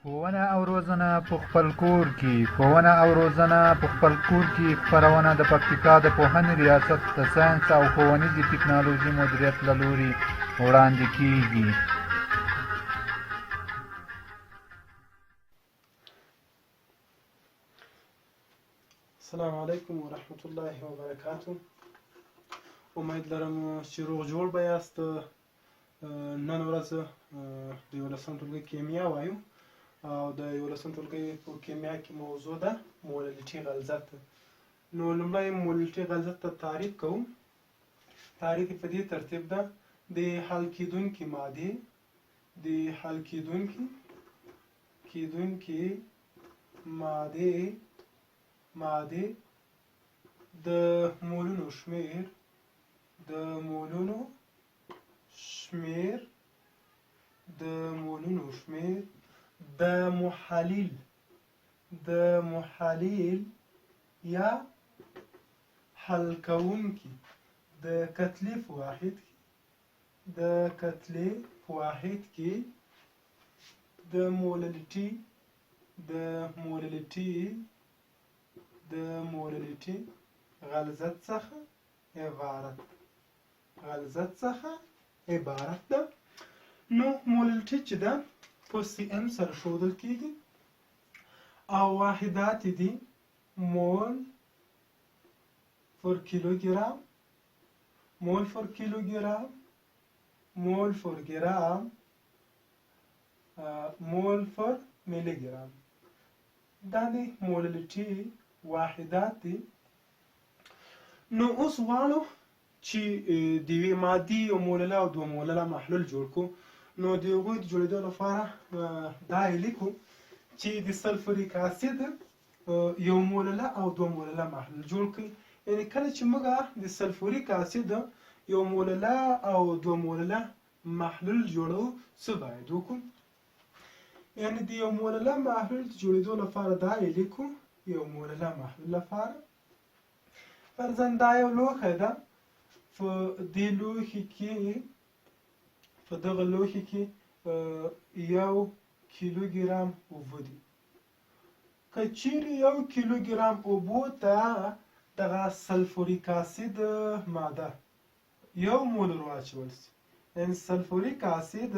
ښوونه او روزنه په خپل کور کې ښوونه او روزنه په خپل کور کې خپرونه د پکتیکا د پوهنې ریاست د ساینس او ښوونیزې ټکنالوژۍ مدیریت له لوري وړاندې کیږي. السلام علیکم ورحمت الله وبرکاته. امید لرم چې روغ جوړ به یاست. نن ورځ د 11 ټولګي کیمیا وایو او د 11 ټولګي په کیمیا کې موضوع ده موللټي غلظت. نو لومړی موللټي غلظت ته تعریف کوم. تعریف په دې ترتیب ده: د حل کېدونکي مادې د مولونو شمیر د محلل یا حل کوونکي د کتلې په واحد کې د موللټي غلظت څخه عبارت ده. نو موللټي چې ده په cm سره ښودل کېږي او واحدات دي مول پر کیلوګرام، مول پر میلیګرام. دا د موللټي واحدات دي. نو اوس غواړو چې د یوې مادې یو مولله او دوه مولله محلول جوړ کړو. نو د هغوی د جوړېدو لپاره دا یې لیکو چې د سلفوریک اسید یو مولله او دوه مولله محلول جوړ کړي. یعنې کله چې موږ د سلفوریک اسید یو مولله او دوه مولله محلول جوړو څه باید وکړو؟ یعنې د یو مولله محلول د جوړېدو لپاره دا یې لیکو. یو مولله محلول لپاره فرضاً دا یو لوښی ده. په دغه لوښي کې 1 کیلوګرام اوبه دي. که چیرې 1 کیلوګرام اوبو ته دغه سلفوریک اسید ماده 1 مول واچول شي، یعنې سلفوریک اسید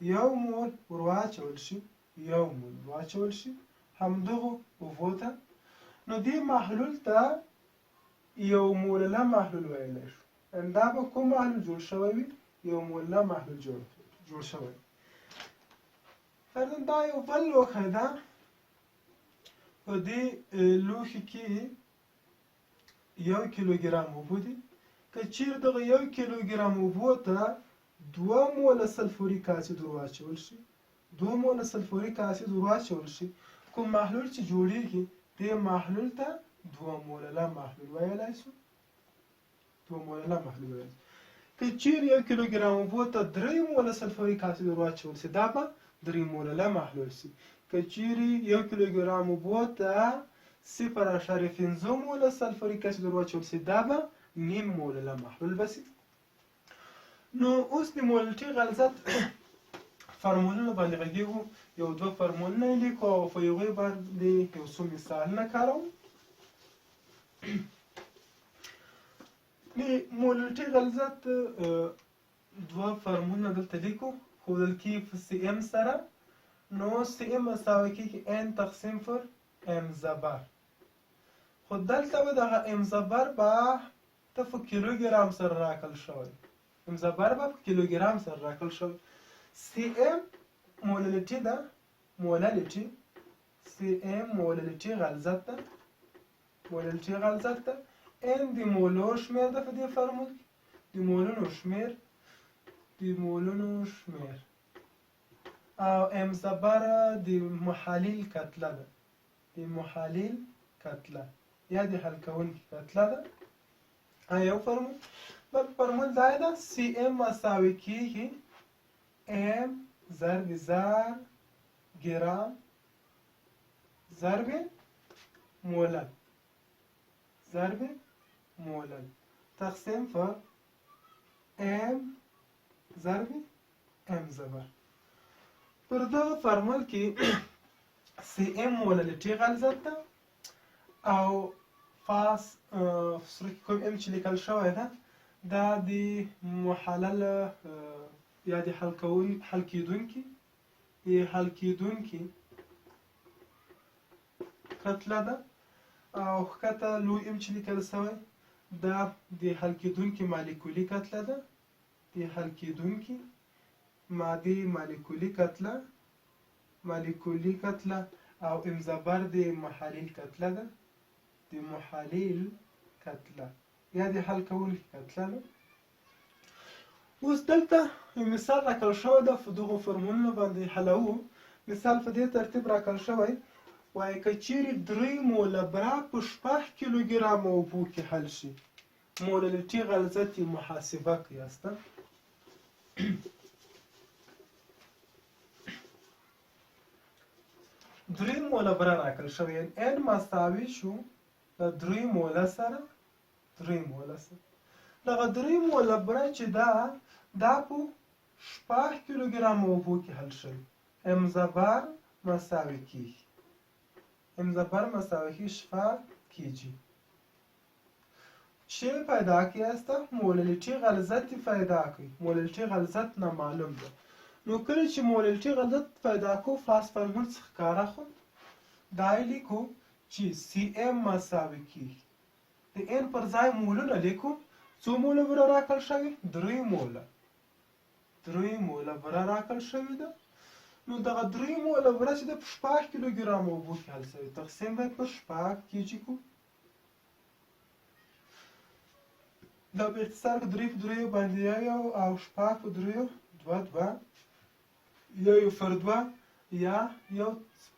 1 مول واچول شي همدغه اوبو ته، نو دې محلول ته یو مولله محلول ویلی شو. دا به کوم محلول جوړ شوی وي؟ یو مولله محلول جوړ شوی. فرضاً دا یو بل لوښی ده. په دې لوښي کې 1 کیلوګرام اوبه دي. که چیرې دغه 1 کیلوګرام اوبو ته 2 موله سلفوریک اسید ورواچول شي، کوم محلول چې جوړیږي دې محلول ته 2 مولله محلول ویلی شو. که چیرې 1 کیلوګرام اوبو ته 3 موله سلفوریک اسید ورواچول شي، دا به 3 مولله محلول شي. که چیرې 1 کیلوګرام اوبو ته 0.5 موله سلفوریک اسید ورواچول شي، دا به 0.5 مولله محلول به شي. نو اوس د موللټي غلظت فرمولونه باندې غږیږو. یو 2 فرمولونه یې لیکو او په هغوی باندې یو څو مثالونه کاروو. د موللټي غلظت 2 فرمولونه دلته لیکو. ښودل کېږي په cm سره. نو cm مساوي کېږي n تقسیم پر m زبر. خو دلته به دغه m زبر به ته په کیلوګرام سره راکړل شوی. cm موللټي ده. cm موللټي غلظت ده. n د مولو شمیر ده. په دې فرمول کې د مولونو شمیر او m زبر د محلل کتله ده. یا د حل کوونکي کتله ده. یو فرمول. بل فرمول دا ده: cm مساوي کېږي m ضرب زر ګرام ضرب مولل تقسیم پر m ضرب m زبر. پر دغه فارمول کې سی ام موللټي غلظت ده او فاس سره کوم ام چې لیکل شوی ده دا د محلل یا د حل کیدونکي کتله ده او ښکته لوی ام چې لیکل شوی دا د حل کیدونکي مالیکولي کتله ده د حل کیدونکي مادي مالیکولي کتله او امزبر د محلل کتله ده د محلل کتله یا د حل کوونکي کتله ده. اوس دلته مثال راکړل شوی ده په دغو فورمولونو باندې حلوو. مثال په دې ترتیب راکړل شوی وایي که چیرې 3 موله برا په 6 کیلوګرام اوبو کې حل شي موللټي غلظت یې محاسبه کړئ. 3 موله برا راکړل شوی یعنې n مساوي شو د 3 موله سره دغه 3 موله بره چې دا په 6 کیلوګرام اوبو کې حل شوي امزبر مساوي کیږي 6 کیجي چه پیدا کی است موللټي غلظت پیدا کی موللټي غلظت نامعلوم ده. نو کله چې موللټي غلظت پیدا کو فاس فارمول څخه کار اخلو دا لیکو چې سی ام مساوي کی د ان پر ځای مولونه لیکو څو موله بره راکړل شوي 3 موله بره راکړل شوي ده. نو دغه 3 موله بره چې د 6 کیلوګرام اوبو کې حل شوي تقسیم به په 6 کیجي کو دا به اختصار 3 په 3 باندې یو او 6 په 3 2 یو پر 2 یا یو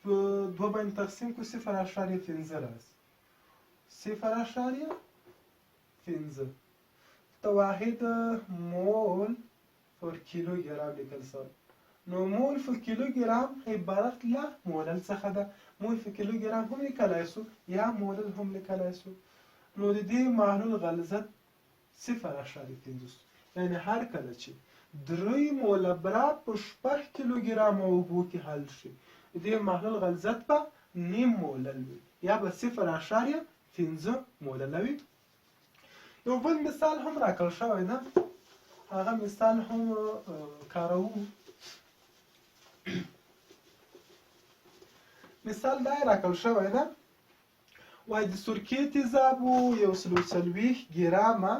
په 2 باندې تقسیم کو 0.15 راځي 0.15 ته واحد مول پر کیلوګرام لیکل شوی. نو مول پر کیلوګرام عبارت له مولل څخه ده. مول پر کیلوګرام هم لیکلای شو یا مولل هم لیکلای شو. نو د دې محلول غلظت 0.15 یعنی هر کله چې 3 موله بره په 6 کیلوګرام اوبو کې حل شي د دې محلول غلظت به نیم مولل وي یا به 0.15 مولل وي. یو بل مثال هم راکړل شوی ده هغه مثال هم کاروو. مثال دا راکړل شوی ده وایي د سرکې تیزابو 140 ګرامه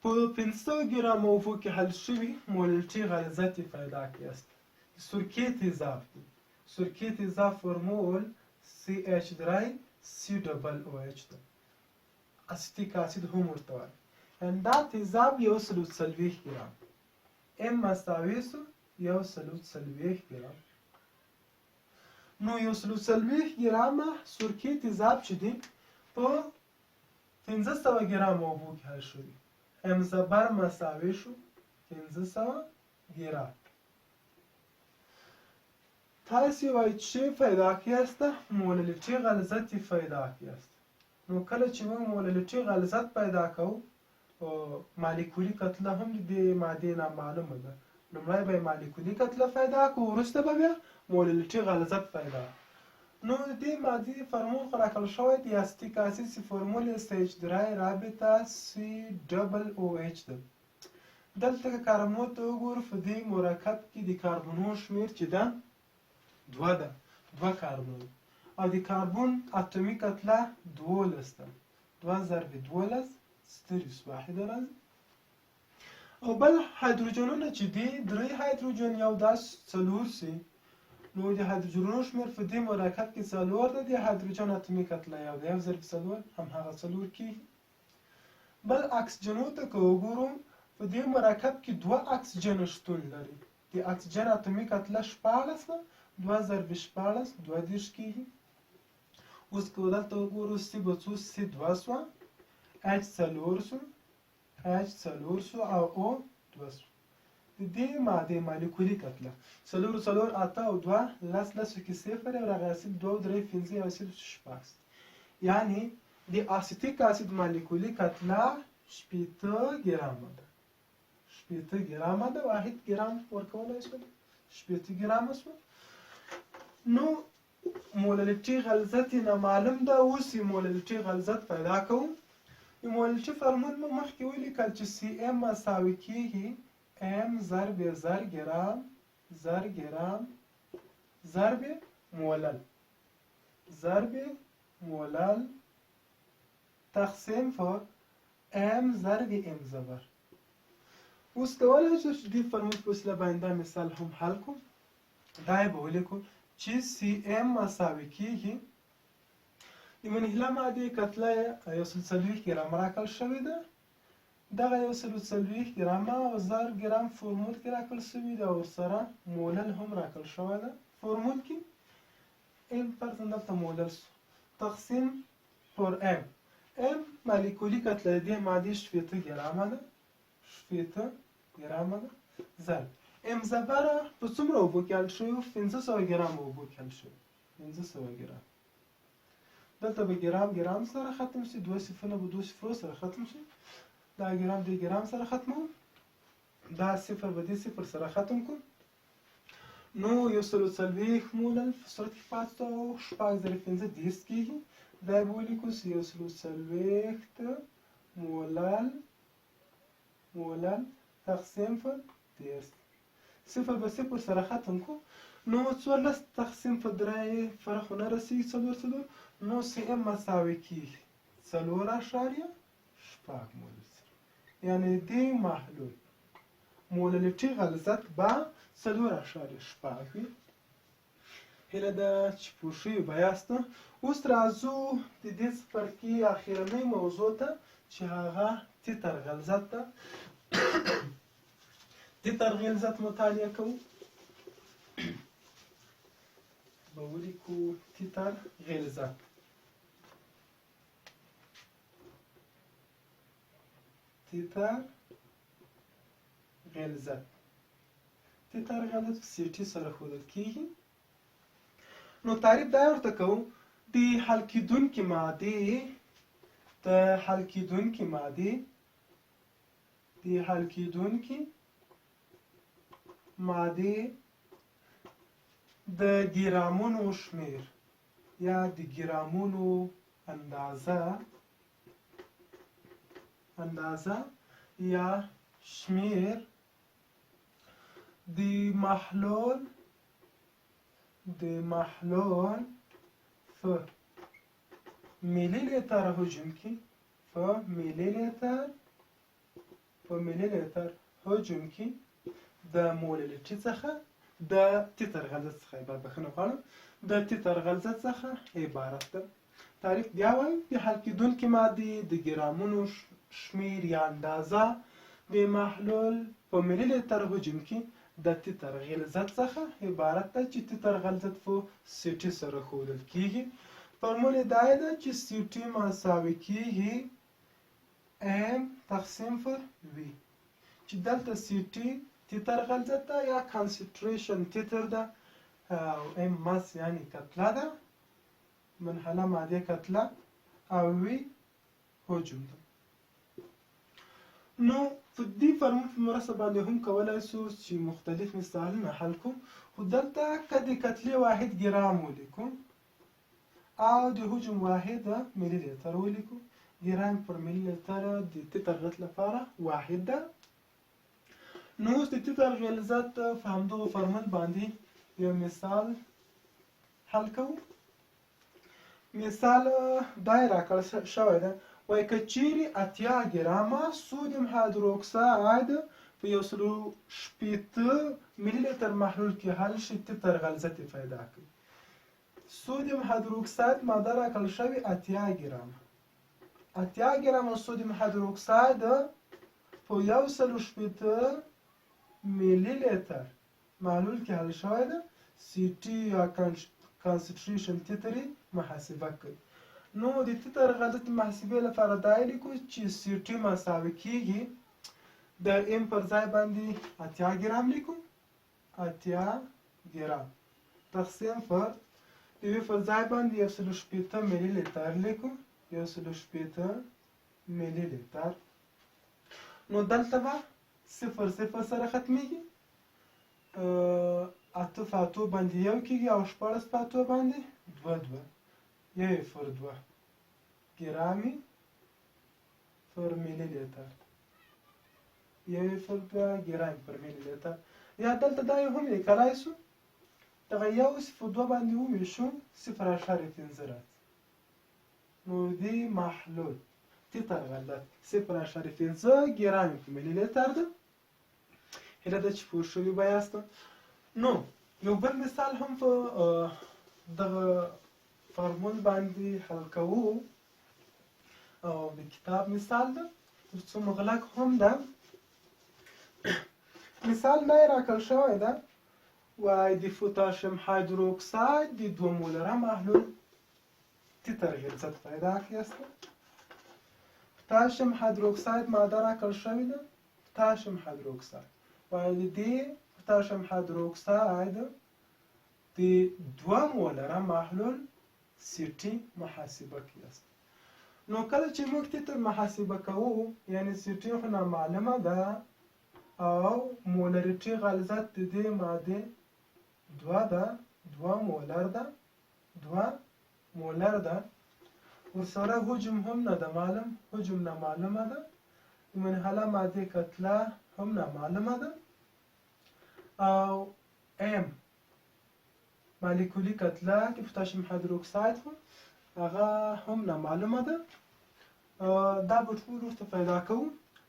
په 500 ګرام اوبو کې حل شوي موللټي غلظت پیدا کړئ. سرکې تیزاب فورمول CH3COOH ده اسیتیک اسید هم ورته وایي یعنې دا تیزاب 140 ګرام ام مساوي 140 ګرام. نو 140 ګرامه سرکې تیزاب چې دی په 500 ګرام اوبو کې حل شوي امزبر مساوي شو 500 ګرام. تاسې وایي چې پیدا کړئ موللټي غلظت پیدا کړئ. نو کله چې موږ موللټي غلظت پیدا کوو مالیکولي کتله هم د مادې نامعلومه ده. لومړی به یې مالیکولي کتله پیدا کړو وروسته به بیا موللټي غلظت پیدا. نو د دې مادې فورمول خو راکړل شوی د اسیتیک اسید فورمول CH3 رابطه COOH ده. دلته که کاربونو ته وګورو په دې مرکب کې د کاربونو شمیر چې ده 2 ده 2 کاربون او د کاربون اتومي کتله 12 ده 2 ضرب 12 ستریس واحد راځي. او بل هایدروجنونه چې دي 3 هایدروجن یو داس 4 سي نو د هایدروجنونو شمیر په دې مرکب کې 4 ده. د هایدروجن اتومي کتله یو ده 1 ضرب 4 هماغه 4 کېږي. بل اکسیجنو ته که وګورو په دې مرکب کې 2 اکسیجن شتون لري. د اکسیجن اتومي کتله 14 ده 2 ضرب 14 22 کېږي. اوس که دلته وګورو سی به څو سی 2 سوه H 4 سو او O 2 سو. د دې مادې مالیکولي کتله 4 8 او 2 لس کې 0 او هغه اسید 2 3 5 او اسید 6 یعنی د اسیتیک اسید مالیکولي کتله 8 ګرامه ده 8 ګرامه ده 1 ګرام ورکولای شو شپېته ګرامه شوه. نو موللټي غلظت یې نامعلوم ده. اوس یې موللټي غلظت پیدا کوو. موللټي فورمول مو مخکې ولیکل چې سی ام مساوي کېږي ام ضرب زر ګرام ضرب مولل تقسیم په ام ضرب ام زبر. اوس کولی شو چې دې فورمول په وسیله باندې دا مثال هم حل کړو. دا یې به ولیکو چې سی ام مساوي کېږي د منحله مادې کتله یې 140 ګرام راکړل شوې ده. دغه 140 ګرامه او زر ګرام فورمول کې راکړل شوي ده او ورسره مولل هم راکړل شوی ده. فورمول کې ام فرضاً دلته مولل شو تقسیم پر ام. ام مالیکولي کتله دې مادې 70 ګرامه ده ضرب ام زبره په څومره اوبو کې حل شوي؟ 500 ګرام اوبو کې حل شوي. 500 ګرام. دلته به ګرام سره ختم شي. 2 صفرونه به 2 صفرو سره ختم شي. دا ګرام دې ګرام سره ختمو. دا صفر به دې صفر سره ختم کړو. نو 140 مولل په صورت کې پاتې او 6 ضرب 5 10 کېږي. دا به ولیکو چې 140 مولل تقسیم پر 10. صفر به صفر سره ختم کړو. نو 14 تقسیم په 3 فرق نه رسېږي 4 نو سی ام مساوي کېږي 4.8 مولل سره. یعنې دې محلول موللټي غلظت به 4.8 وي. هیله ده چې پوه شوي به یاست. اوس راځو د دې څپرکي اخرنۍ موضوع ته چې هغه تیتر غلظت ده. تیتر غلظت مطالعه کوو. به ولیکو تیتر غلظت. تیتر غلظت په سی ټي سره ښودل کېږي. نو تعریف دا ورته کوو د حل کېدونکې مادې د ګرامونو شمیر یا د ګرامونو اندازه یا شمیر د محلول په میلی لیتر حجم کې د موللټي څخه د تیتر غلظت څخه عبارت ده. تعریف بیا وایو. د حل کېدونکې مادې د ګرامونو شمیر یا اندازه د محلول په میلی لیتر حجم کې د تیتر غلظت څخه عبارت ده چې تیتر غلظت په سی ټي سره ښودل کېږي. فورمول یې دا ده چې سی ټي مساوي کېږي ام تقسیم پر وي چې دلته سی ټي تیتر غلظت ده یا کانسنټریشن تیتر ده او ام ماس یعنی کتله ده منحله مادې کتله او وی حجم ده. نو په دې فورمول په مرسته باندې هم کولی شو چې مختلف مثالونه حل کړو. خو دلته که د کتلې واحد ګرام ولیکو او د حجم واحد میلی لیتر ولیکو. ګرام پر میلی لیتر د تیتر غلظت لپاره واحد ده. نو اوس د تیتر غلظت په همدغه فورمول باندې یو مثال حل کوو. مثال دا یې راکړل شوی ده. وایي که چیرې 80 ګرامه سودیم هایدروکساید په 160 میلی لیتر محلول کې حل شي تیتر غلظت یې پیدا کړي. سودیم هایدروکساید ماده راکړل شوې 80 ګرامه. 80 ګرامه سودیم هایدروکساید په 160 میلی لیتر محلول کې حل شوی ده. سی ټي یا کانسنټریشن تیتر یې محاسبه کوي. نو د تیتر غلظت محاسبې لپاره دا یې لیکو چې سی ټي مساوي کېږي د ام پر ځای باندې 80 ګرام لیکو. 80 ګرام تقسیم پر د وی پر ځای باندې 160 میلی لیتر لیکو. 160 میلی لیتر. نو دلته به 0 0 سره ختمیږي. اته په اتو باندې یو کېږي او شپاړس په اتو باندې دوه دوه یو پر دوه ګرامي پر ملي لیتر یو پر دوه ګرام پر ملي لیتر یا دلته دا یو هم لیکلی سو دغه یو صفر دوه باندې وویشو 0.5 راځي نو دې محلول تیتر غلط 0.5 ګرام په ملي لیتر ده هیله ده چې پوه شوي به یاست نو یو بل مثال هم په دغه فارمول باندې حل کوو او د کتاب مثال ده تر څو مغلق هم ده مثال دا یې راکړل شوی ده وای د پوتاشیم هایدروکساید د 2 مولره محلول تیتر غلظت پیدا کړئ پوتاشیم هایدروکساید ماده راکړل شوې ده پوتاشیم هایدروکساید وای د دې پوتاشیم هایدروکساید د 2 مولره محلول سی ټي محاسبه کړئ نو کله چې موږ تیتر محاسبه کوو یعنی سی ټي خو نامعلومه ده او مولریټي غلظت د دې ماده 2 ده 2 مولر ده 2 مولر ده ورسره حجم هم نه ده معلوم حجم نامعلومه ده منحله ماده کتله هم نامعلومه ده او ام مالیکولی کتله کې پوتاشیم هایدروکساید هغه هم نامعلومه ده دا به ټول وروسته پیدا کوو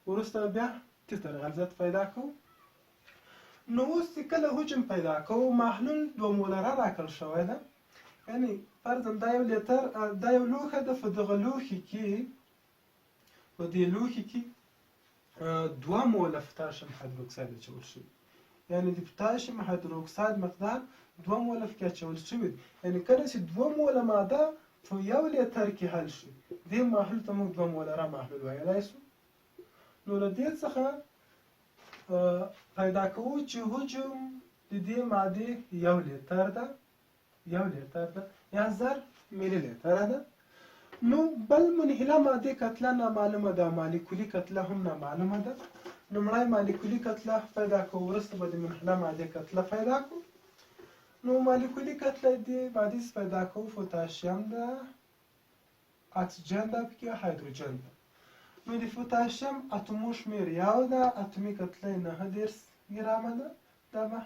وروسته بیا تیتر غلظت پیدا کوو نو اوس چې کله حجم پیدا کوو محلول 2 مولره راکړل شوی ده یعنی فرضاً دا یو لیتر دا یو لوښی ده په دغه لوښي کې په دې لوښي کې 2 موله پوتاشیم هایدروکساید اچول شوي یعنی د پوتاشیم هایدروکساید مقدار 2 موله پکې اچول شوي یعنی کله چې 2 موله ماده په یو لیتر کې حل شي دې محلول ته موږ 2 مولره محلول ویلی شو نو له دې څخه پیدا کوو چې حجم د دې مادې 1 لیتر ده 1 لیتر ده یا 1000 ملي لیتر ده نو بل منحله ماده کتله نامعلومه ده مالیکولي کتله هم نامعلومه ده لومړی مالیکولي کتله پیدا کوو وروسته به د منحله ماده کتله پیدا کوو نو مالیکولي کتله دې مادې پیدا کوو پوتاشیم ده اکسیجن ده پکې هایدروجن ده نو د پوتاشیم اتومو شمیر یو ده اتومي کتله 9 ګرامه ده دا به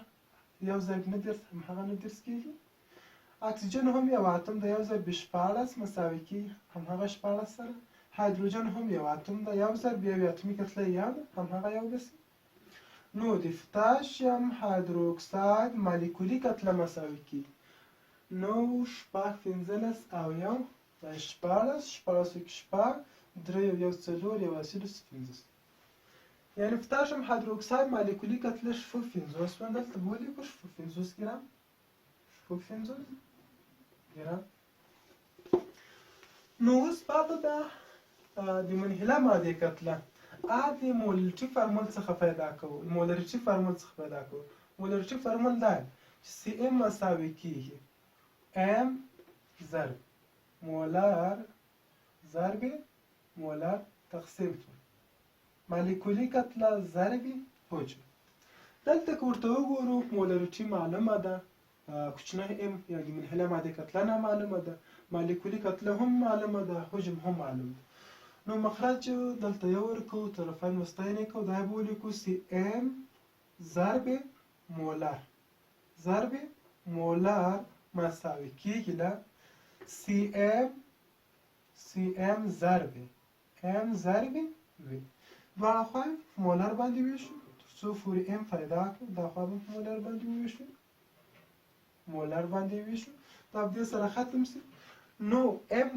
1 ضرب 9 همهغه 9 کېږي اکسیجن هم یو اتم ده 1 ضرب 14 مساوي کېږي همهغه 14 سره هایدروجن هم یو اتم ده 1 ضرب یو اتومي کتله یو ده همهغه یو ده نو د پوتاشیم هایدروکساید مالیکولي کتله مساوي کېږي 9 شپږ 15 او یو دا 14 کې شپږ 3 یو 4 یو 15 یعنی پوتاشیم هایدروکساید مالیکولي کتله 15 دلته به ولیکو 15 ګرام 15 ګرام نو اوس پاته ده د منحله مادې کتله د مولریټي فارمول څخه پیدا کوو مولریټي فارمول څخه پیدا کوو مولریټي فارمول دا چې سی ام مساوي کېږي ام ضرب مولر ضرب مولر تقسیم مالیکولي کتله ضرب حجم دلته که ورته وګورو مولریټي معلومه ده کوچنی ام یا د منحله مادې کتله نامعلومه ده مالیکولي کتله هم معلومه ده حجم هم معلوم ده نو مخرج دلته یو ورکوو طرفین مستعین کوو دا به ولیکو سی ام ضرب مولر مساوي کېږي له سی ام ضرب ام ضرب وي دواړه خوا مولر باندې ویشو تر څو پورې ام پیدا کړو دا خوا به مولر باندې ویشو دا به دې سره ختم شي نو ام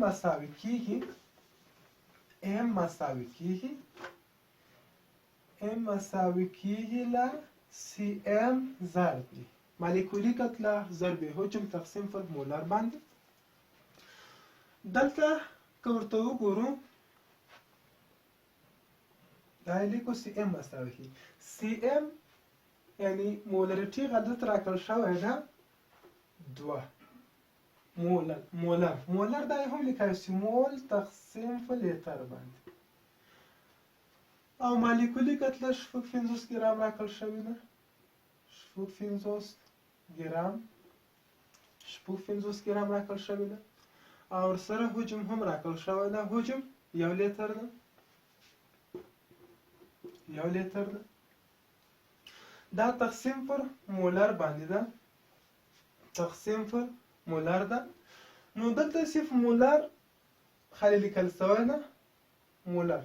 مساوي کېږي له سی ام ضرب مالیکولي کتله ضرب حجم تقسیم پر مولر باندې دلته که ورته وګورو دا لیکو سی ام مساوي کېږي سی ام یعنی مولریټي غلظت راکړل شوی ده 2 مولر دا هم لیکلی شي مول تقسیم په لیتر باندې او مالیکولي کتله 15 ګرام راکړل شوې ده 15 ګرام 56 ګرام راکړل شوې ده او ورسره حجم هم راکړل شوی ده. حجم 1 لیتر ده، 1 لیتر ده. دا تقسیم پر مولر باندې ده، تقسیم پر مولر ده. نو دلته صرف مولر خالي لیکل شوی ده، مولر.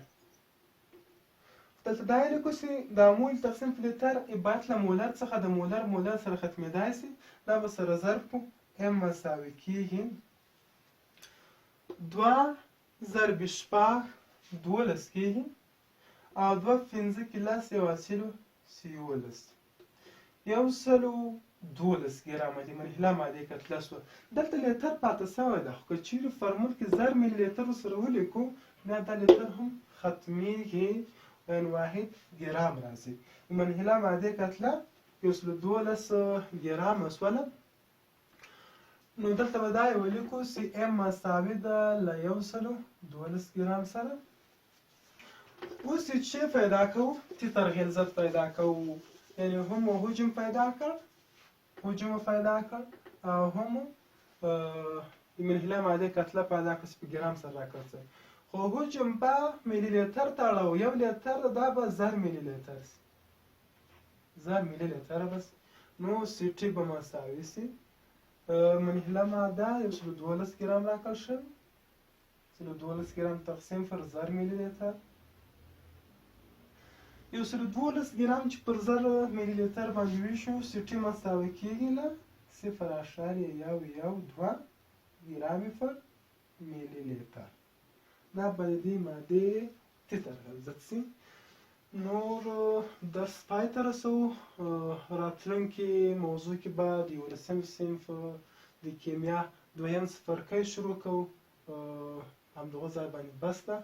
دلته دا لیکو چې دا مول تقسیم په لیتر عبارت له مولر څخه د مولر سره ختمېدای شي. دا به سره ضرب کړو، ام مساوي کېږي 2 ضرب شپږ 12 کېږي او 2 5 کې لس یو اصلو 11 112 ګرامه د منحله مادې کتله شوه. دلته لیتر پاتې شوی ده، خو که چیرې فورمول کې 1000 ملي لیتر ورسره ولیکو بیا دا لیتر هم ختمیږي، یعنې 1 ګرام راځي. منحله مادې کتله 112 ګرامه شوله. نو دلته به دا یې ولیکو چې ام مساوي ده له 112 ګرام سره. اوس چې څه پیدا کوو، تیتر غلظت پیدا کوو، یعنې هم حجم پیدا کړ او هم منحله مادې کتله پیدا کړ چې په ګرام سره راکړل شوی. خو حجم به ملي لیتر ته اړوو، 1 لیتر دا به 1000 ملي لیتر شي، 1000 ملي لیتر به شي. نو سی ټي به مساوي شي منحله ماده 112 ګرام راکړل شوی، 112 ګرام تقسیم پر 1000 ملي لیتر. 112 ګرام چې پر 1000 ملي لیتر باندې ویشو، سی ټي مساوي کېږي له 0.112 ګرامې پر ملي لیتر. دا به د دې مادې تیتر غلظت شي. نور درس پای ته رسوو. راتلونکي موضوع کې به د 11 صنف د کیمیا 2 څپرکی شروع کوو. همدغه ځای باندې بس ده.